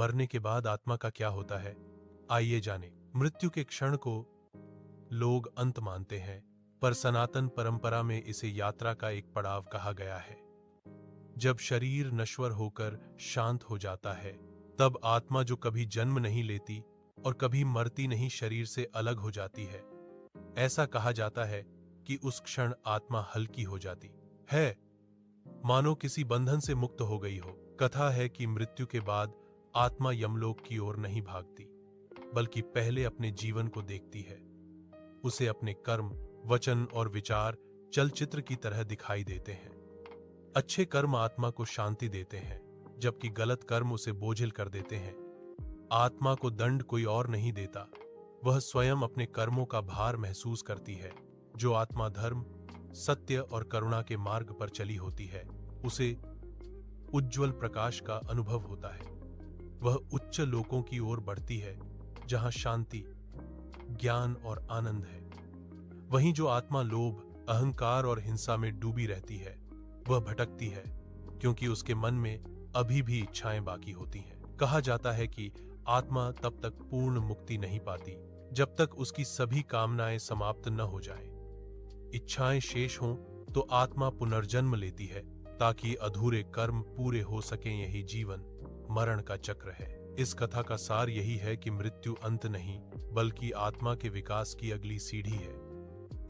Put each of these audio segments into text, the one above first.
मरने के बाद आत्मा का क्या होता है, आइए जानें। मृत्यु के क्षण को लोग अंत मानते हैं, पर सनातन परंपरा में इसे यात्रा का एक पड़ाव कहा गया है। जब शरीर नश्वर होकर शांत हो जाता है, तब आत्मा जो कभी जन्म नहीं लेती और कभी मरती नहीं, शरीर से अलग हो जाती है। ऐसा कहा जाता है कि उस क्षण आत्मा हल्की हो जाती है, मानो किसी बंधन से मुक्त हो गई हो। कथा है कि मृत्यु के बाद आत्मा यमलोक की ओर नहीं भागती, बल्कि पहले अपने जीवन को देखती है। उसे अपने कर्म, वचन और विचार चलचित्र की तरह दिखाई देते हैं। अच्छे कर्म आत्मा को शांति देते हैं, जबकि गलत कर्म उसे बोझिल कर देते हैं। आत्मा को दंड कोई और नहीं देता, वह स्वयं अपने कर्मों का भार महसूस करती है। जो आत्मा धर्म, सत्य और करुणा के मार्ग पर चली होती है, उसे उज्ज्वल प्रकाश का अनुभव होता है। वह उच्च लोकों की ओर बढ़ती है, जहां शांति, ज्ञान और आनंद है। वहीं जो आत्मा लोभ, अहंकार और हिंसा में डूबी रहती है, वह भटकती है, क्योंकि उसके मन में अभी भी इच्छाएं बाकी होती हैं। कहा जाता है कि आत्मा तब तक पूर्ण मुक्ति नहीं पाती जब तक उसकी सभी कामनाएं समाप्त न हो जाएं। इच्छाएं शेष हों तो आत्मा पुनर्जन्म लेती है, ताकि अधूरे कर्म पूरे हो सकें। यही जीवन मरण का चक्र है। इस कथा का सार यही है कि मृत्यु अंत नहीं, बल्कि आत्मा के विकास की अगली सीढ़ी है।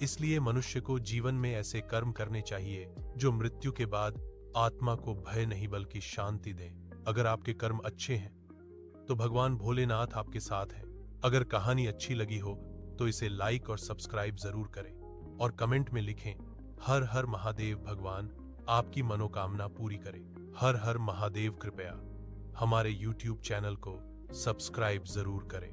इसलिए मनुष्य को जीवन में ऐसे कर्म करने चाहिए जो मृत्यु के बाद आत्मा को भय नहीं बल्कि शांति दें। अगर आपके कर्म अच्छे हैं तो भगवान भोलेनाथ आपके साथ हैं। अगर कहानी अच्छी लगी हो तो इसे लाइक और सब्सक्राइब जरूर करें और कमेंट में लिखें, हर हर महादेव। भगवान आपकी मनोकामना पूरी करे। हर हर महादेव। कृपया हमारे YouTube चैनल को सब्सक्राइब जरूर करें।